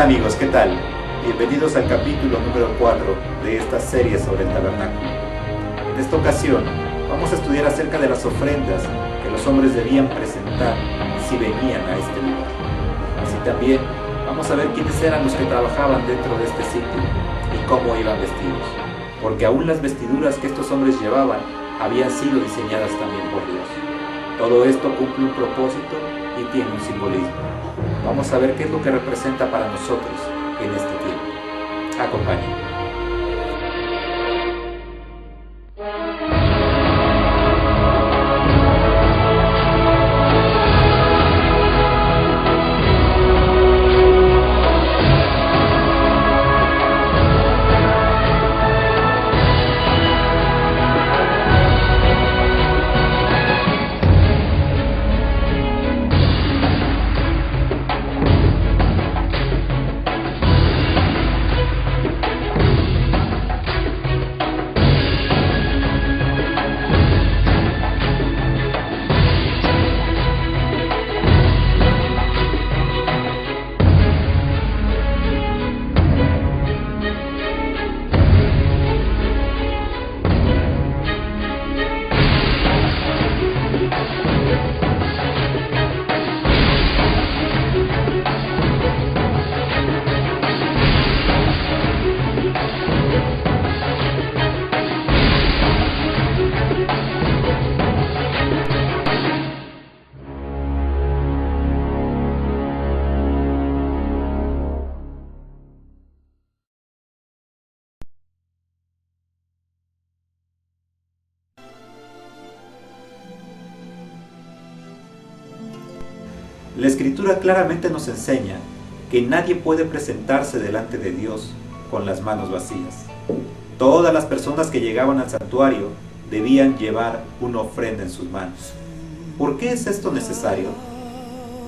amigos, ¿qué tal? Bienvenidos al capítulo número 4 de esta serie sobre el tabernáculo. En esta ocasión vamos a estudiar acerca de las ofrendas que los hombres debían presentar si venían a este lugar. Así también vamos a ver quiénes eran los que trabajaban dentro de este sitio y cómo iban vestidos, porque aún las vestiduras que estos hombres llevaban habían sido diseñadas también por Dios. Todo esto cumple un propósito y tiene un simbolismo. Vamos a ver qué es lo que representa para nosotros en este tiempo. Acompáñenme. La Escritura claramente nos enseña que nadie puede presentarse delante de Dios con las manos vacías. Todas las personas que llegaban al santuario debían llevar una ofrenda en sus manos. ¿Por qué es esto necesario?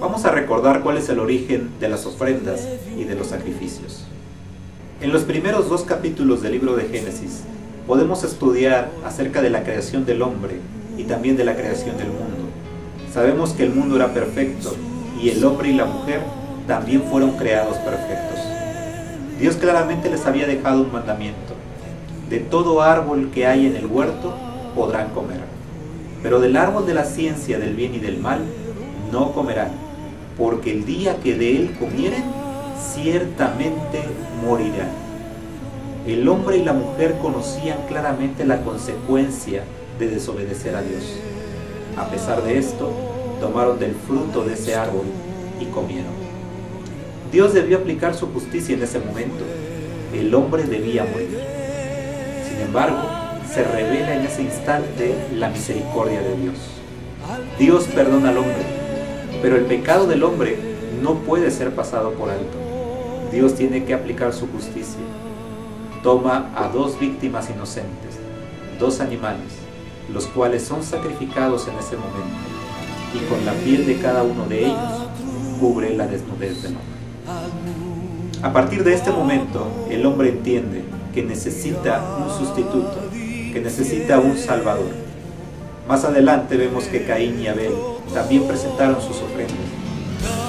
Vamos a recordar cuál es el origen de las ofrendas y de los sacrificios. En los primeros 2 capítulos del libro de Génesis podemos estudiar acerca de la creación del hombre y también de la creación del mundo. Sabemos que el mundo era perfecto y el hombre y la mujer también fueron creados perfectos. Dios claramente les había dejado un mandamiento: de todo árbol que hay en el huerto podrán comer, pero del árbol de la ciencia del bien y del mal no comerán, porque el día que de él comieren, ciertamente morirán. El hombre y la mujer conocían claramente la consecuencia de desobedecer a Dios. A pesar de esto, tomaron del fruto de ese árbol y comieron. Dios debió aplicar su justicia en ese momento. El hombre debía morir. Sin embargo, se revela en ese instante la misericordia de Dios. Dios perdona al hombre, pero el pecado del hombre no puede ser pasado por alto. Dios tiene que aplicar su justicia. Toma a 2 víctimas inocentes, 2 animales, los cuales son sacrificados en ese momento, y con la piel de cada uno de ellos cubre la desnudez del hombre. A partir de este momento, el hombre entiende que necesita un sustituto, que necesita un salvador. Más adelante vemos que Caín y Abel también presentaron sus ofrendas.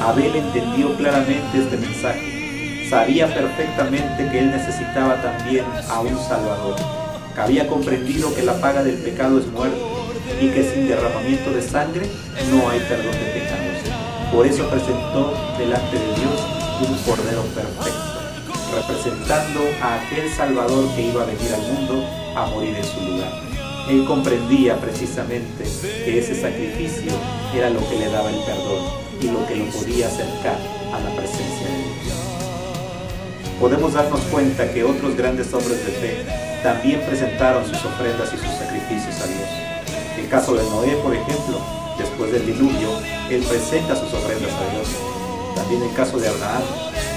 Abel entendió claramente este mensaje, sabía perfectamente que él necesitaba también a un salvador. Había comprendido que la paga del pecado es muerte y que sin derramamiento de sangre no hay perdón de pecados. Por eso presentó delante de Dios un cordero perfecto, representando a aquel Salvador que iba a venir al mundo a morir en su lugar. Él comprendía precisamente que ese sacrificio era lo que le daba el perdón y lo que lo podía acercar a la presencia de Dios. Podemos darnos cuenta que otros grandes hombres de fe también presentaron sus ofrendas y sus sacrificios a Dios. El caso de Noé, por ejemplo, después del diluvio, él presenta sus ofrendas a Dios. También el caso de Abraham,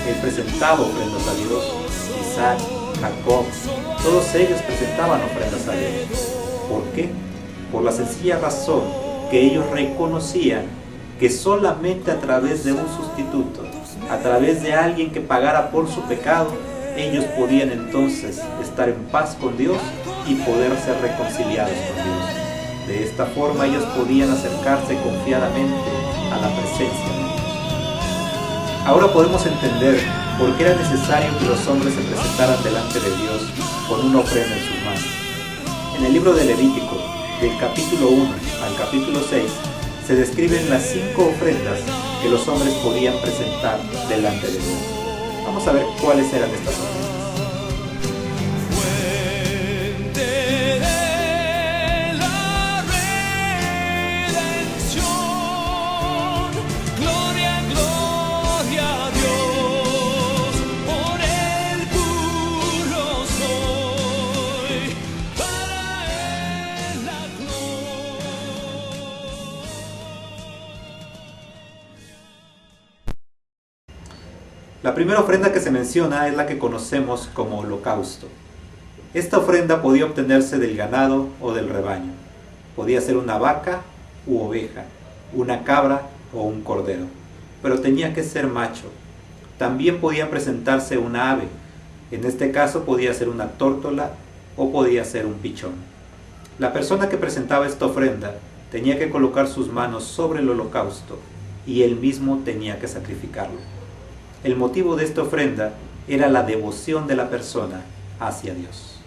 él presentaba ofrendas a Dios. Isaac, Jacob, todos ellos presentaban ofrendas a Dios. ¿Por qué? Por la sencilla razón que ellos reconocían que solamente a través de un sustituto, a través de alguien que pagara por su pecado, ellos podían entonces estar en paz con Dios y poder ser reconciliados con Dios. De esta forma ellos podían acercarse confiadamente a la presencia de Dios. Ahora podemos entender porque era necesario que los hombres se presentaran delante de Dios con una ofrenda en sus manos. En el libro de Levítico, del capítulo 1 al capítulo 6, se describen las 5 ofrendas que los hombres podían presentar delante de Dios. Vamos a ver cuáles eran estas ofrendas. La primera ofrenda que se menciona es la que conocemos como holocausto. Esta ofrenda podía obtenerse del ganado o del rebaño. Podía ser una vaca u oveja, una cabra o un cordero, pero tenía que ser macho. También podía presentarse una ave. En este caso podía ser una tórtola o podía ser un pichón. La persona que presentaba esta ofrenda tenía que colocar sus manos sobre el holocausto y él mismo tenía que sacrificarlo. El motivo de esta ofrenda era la devoción de la persona hacia Dios.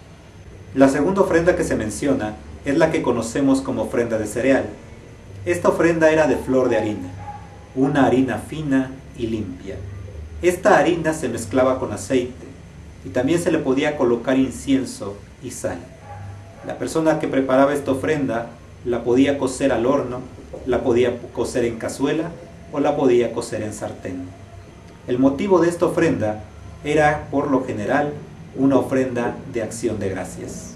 La segunda ofrenda que se menciona es la que conocemos como ofrenda de cereal. Esta ofrenda era de flor de harina, una harina fina y limpia. Esta harina se mezclaba con aceite y también se le podía colocar incienso y sal. La persona que preparaba esta ofrenda la podía cocer al horno, la podía cocer en cazuela o la podía cocer en sartén. El motivo de esta ofrenda era, por lo general, una ofrenda de acción de gracias.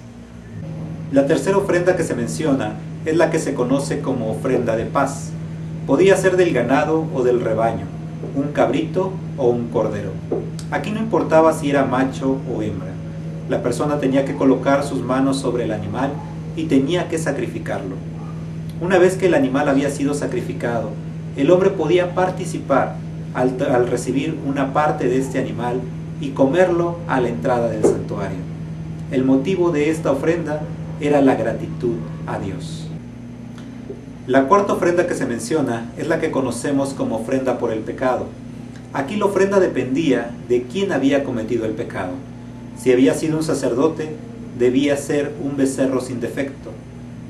La tercera ofrenda que se menciona es la que se conoce como ofrenda de paz. Podía ser del ganado o del rebaño, un cabrito o un cordero. Aquí no importaba si era macho o hembra. La persona tenía que colocar sus manos sobre el animal y tenía que sacrificarlo. Una vez que el animal había sido sacrificado, el hombre podía participar al recibir una parte de este animal y comerlo a la entrada del santuario. El motivo de esta ofrenda era la gratitud a Dios. La cuarta ofrenda que se menciona es la que conocemos como ofrenda por el pecado. Aquí la ofrenda dependía de quién había cometido el pecado. Si había sido un sacerdote, debía ser un becerro sin defecto.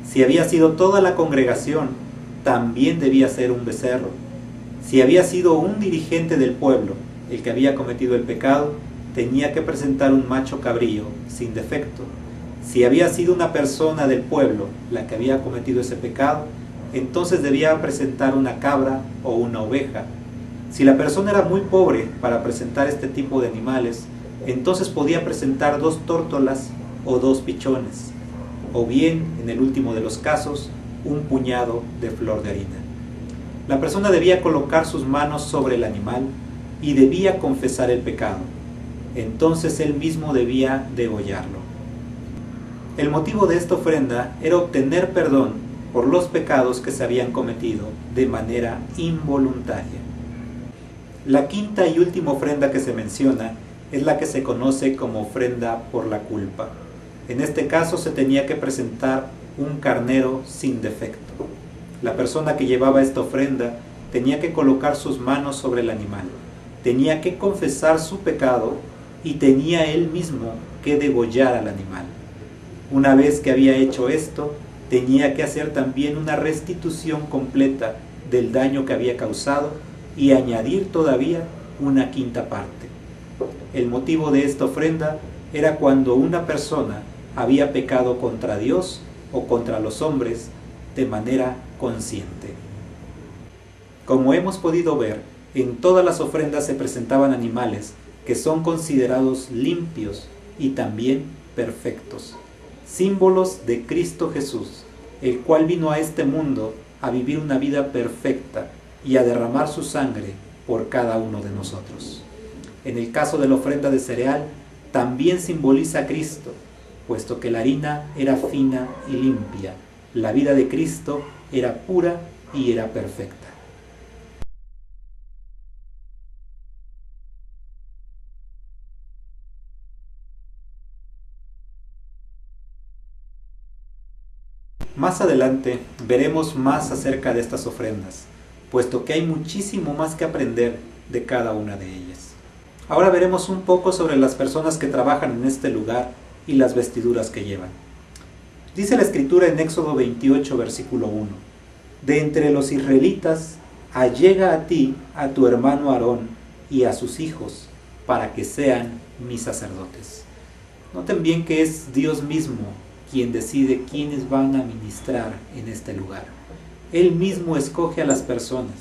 Si había sido toda la congregación, también debía ser un becerro. Si había sido un dirigente del pueblo el que había cometido el pecado, tenía que presentar un macho cabrío sin defecto. Si había sido una persona del pueblo la que había cometido ese pecado, entonces debía presentar una cabra o una oveja. Si la persona era muy pobre para presentar este tipo de animales, entonces podía presentar 2 tórtolas o 2 pichones, o bien, en el último de los casos, un puñado de flor de harina. La persona debía colocar sus manos sobre el animal y debía confesar el pecado. Entonces él mismo debía degollarlo. El motivo de esta ofrenda era obtener perdón por los pecados que se habían cometido de manera involuntaria. La quinta y última ofrenda que se menciona es la que se conoce como ofrenda por la culpa. En este caso se tenía que presentar un carnero sin defecto. La persona que llevaba esta ofrenda tenía que colocar sus manos sobre el animal, tenía que confesar su pecado y tenía él mismo que degollar al animal. Una vez que había hecho esto, tenía que hacer también una restitución completa del daño que había causado y añadir todavía una quinta parte. El motivo de esta ofrenda era cuando una persona había pecado contra Dios o contra los hombres de manera consciente. Como hemos podido ver, en todas las ofrendas se presentaban animales que son considerados limpios y también perfectos, símbolos de Cristo Jesús, el cual vino a este mundo a vivir una vida perfecta y a derramar su sangre por cada uno de nosotros. En el caso de la ofrenda de cereal, también simboliza a Cristo, puesto que la harina era fina y limpia. La vida de Cristo era pura y era perfecta. Más adelante veremos más acerca de estas ofrendas, puesto que hay muchísimo más que aprender de cada una de ellas. Ahora veremos un poco sobre las personas que trabajan en este lugar y las vestiduras que llevan. Dice la Escritura en Éxodo 28, versículo 1: de entre los israelitas allega a ti a tu hermano Aarón y a sus hijos, para que sean mis sacerdotes. Noten bien que es Dios mismo quien decide quiénes van a ministrar en este lugar. Él mismo escoge a las personas,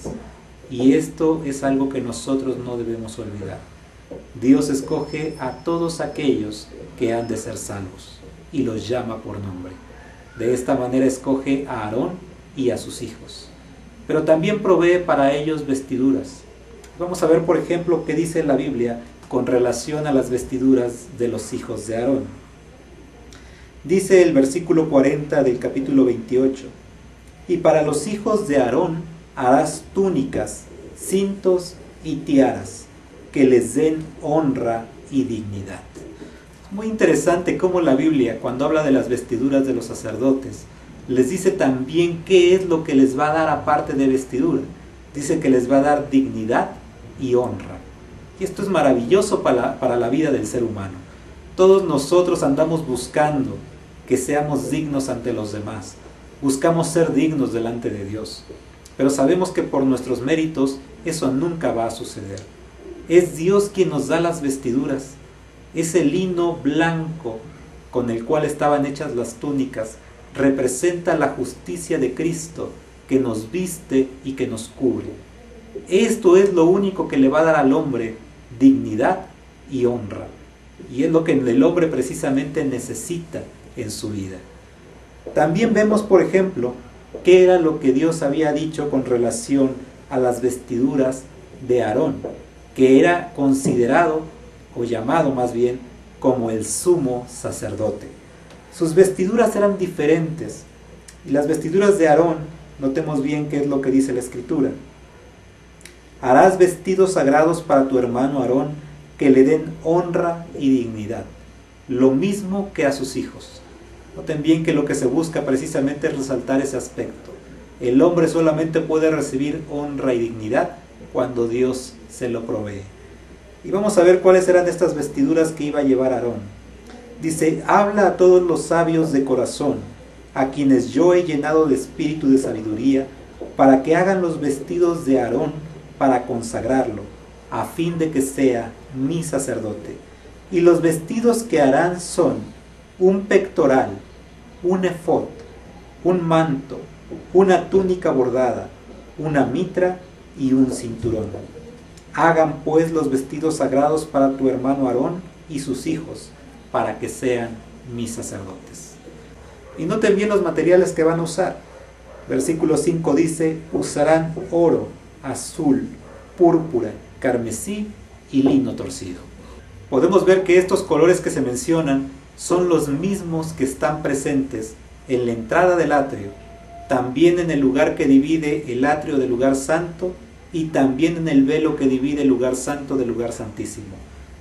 y esto es algo que nosotros no debemos olvidar. Dios escoge a todos aquellos que han de ser salvos y los llama por nombre. De esta manera escoge a Aarón y a sus hijos, pero también provee para ellos vestiduras. Vamos a ver, por ejemplo, qué dice la Biblia con relación a las vestiduras de los hijos de Aarón. Dice el versículo 40 del capítulo 28: y para los hijos de Aarón harás túnicas, cintos y tiaras, que les den honra y dignidad. Es muy interesante cómo la Biblia, cuando habla de las vestiduras de los sacerdotes, les dice también qué es lo que les va a dar aparte de vestidura. Dice que les va a dar dignidad y honra. Y esto es maravilloso para la vida del ser humano. Todos nosotros andamos buscando que seamos dignos ante los demás. Buscamos ser dignos delante de Dios. Pero sabemos que por nuestros méritos eso nunca va a suceder. Es Dios quien nos da las vestiduras. Ese lino blanco con el cual estaban hechas las túnicas representa la justicia de Cristo, que nos viste y que nos cubre. Esto es lo único que le va a dar al hombre dignidad y honra. Y es lo que el hombre precisamente necesita en su vida. También vemos, por ejemplo, qué era lo que Dios había dicho con relación a las vestiduras de Aarón, que era considerado, o llamado más bien, como el sumo sacerdote. Sus vestiduras eran diferentes, y las vestiduras de Aarón, notemos bien qué es lo que dice la Escritura: harás vestidos sagrados para tu hermano Aarón, que le den honra y dignidad, lo mismo que a sus hijos. Noten bien que lo que se busca precisamente es resaltar ese aspecto. El hombre solamente puede recibir honra y dignidad cuando Dios se lo provee. Y vamos a ver cuáles eran estas vestiduras que iba a llevar Aarón. Dice: habla a todos los sabios de corazón, a quienes yo he llenado de espíritu de sabiduría, para que hagan los vestidos de Aarón para consagrarlo, a fin de que sea mi sacerdote. Y los vestidos que harán son un pectoral, un efod, un manto, una túnica bordada, una mitra y un cinturón. Hagan pues los vestidos sagrados para tu hermano Aarón y sus hijos, para que sean mis sacerdotes. Y noten bien los materiales que van a usar. Versículo 5 dice: usarán oro, azul, púrpura, carmesí y lino torcido. Podemos ver que estos colores que se mencionan son los mismos que están presentes en la entrada del atrio, también en el lugar que divide el atrio del lugar santo y también en el velo que divide el lugar santo del lugar santísimo.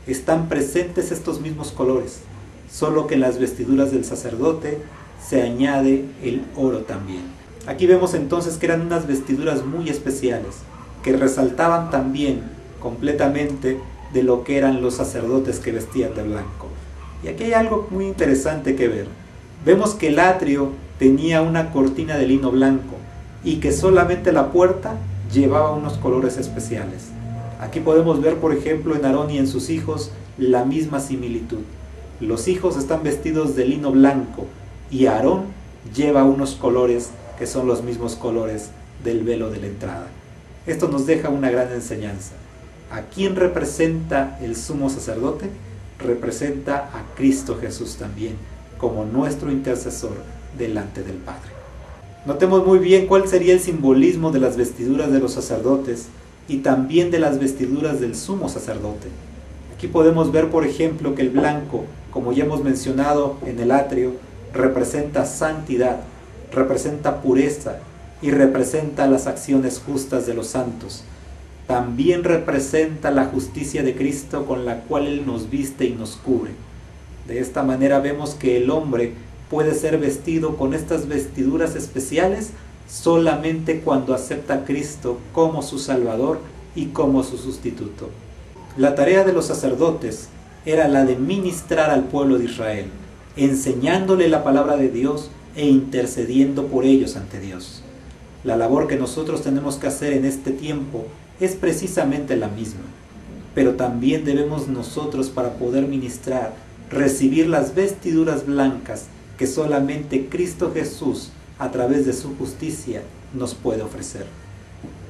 Están presentes estos mismos colores, solo que en las vestiduras del sacerdote se añade el oro también. Aquí vemos entonces que eran unas vestiduras muy especiales, que resaltaban también completamente de lo que eran los sacerdotes que vestían de blanco. Y aquí hay algo muy interesante que ver. Vemos que el atrio tenía una cortina de lino blanco y que solamente la puerta llevaba unos colores especiales. Aquí podemos ver, por ejemplo, en Aarón y en sus hijos la misma similitud. Los hijos están vestidos de lino blanco y Aarón lleva unos colores que son los mismos colores del velo de la entrada. Esto nos deja una gran enseñanza. ¿A quién representa el sumo sacerdote? Representa a Cristo Jesús también, como nuestro intercesor delante del Padre. Notemos muy bien cuál sería el simbolismo de las vestiduras de los sacerdotes y también de las vestiduras del sumo sacerdote. Aquí podemos ver, por ejemplo, que el blanco, como ya hemos mencionado en el atrio, representa santidad, representa pureza y representa las acciones justas de los santos. También representa la justicia de Cristo con la cual Él nos viste y nos cubre. De esta manera vemos que el hombre puede ser vestido con estas vestiduras especiales solamente cuando acepta a Cristo como su Salvador y como su sustituto. La tarea de los sacerdotes era la de ministrar al pueblo de Israel, enseñándole la palabra de Dios e intercediendo por ellos ante Dios. La labor que nosotros tenemos que hacer en este tiempo es precisamente la misma, pero también debemos nosotros, para poder ministrar, recibir las vestiduras blancas que solamente Cristo Jesús, a través de su justicia, nos puede ofrecer.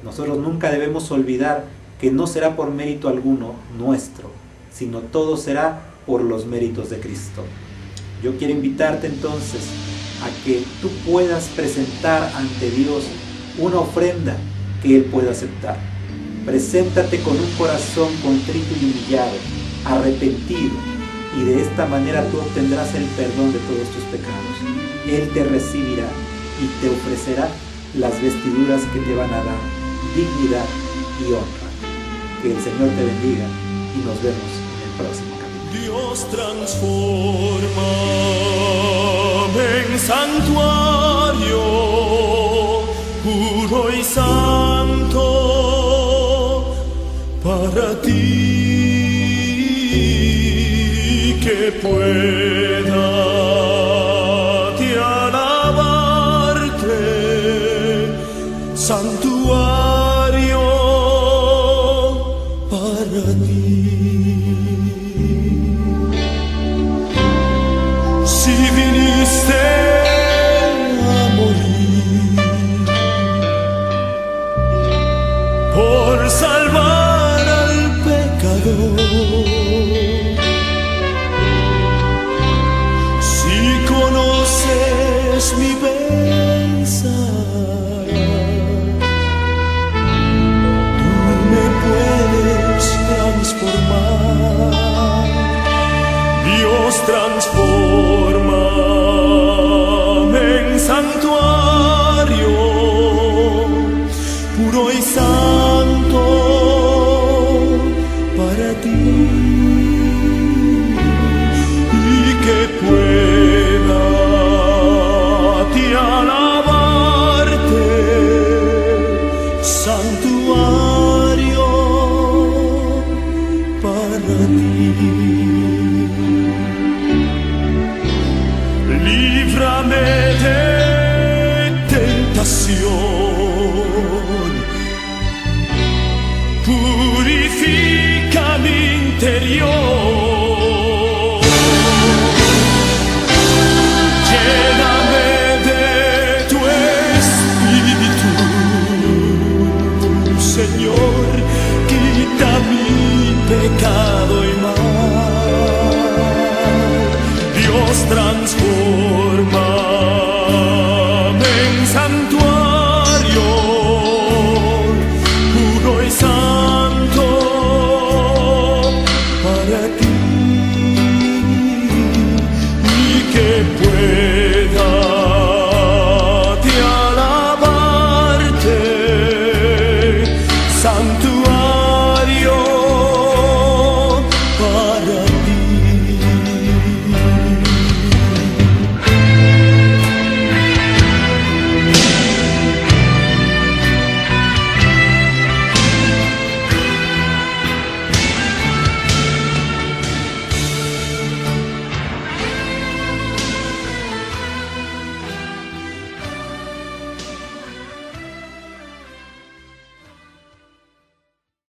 Nosotros nunca debemos olvidar que no será por mérito alguno nuestro, sino todo será por los méritos de Cristo. Yo quiero invitarte entonces a que tú puedas presentar ante Dios una ofrenda que Él pueda aceptar. Preséntate con un corazón contrito y humillado, arrepentido, y de esta manera tú obtendrás el perdón de todos tus pecados. Él te recibirá y te ofrecerá las vestiduras que te van a dar dignidad y honra. Que el Señor te bendiga y nos vemos en el próximo capítulo. Dios transforma en santuario puro y santo para ti, que pueda te alabarte, santuario para ti. Si viniste a morir por salvar al pecador, si conoces mi pensar, tú me puedes transformar. Dios transforma en santuario puro y santo para ti, y que pueda te alabarte, santuario para ti. Líbrame de tentación, purifica mi interior, lléname de tu espíritu, Señor, quita mi pecado y mal. Dios transforma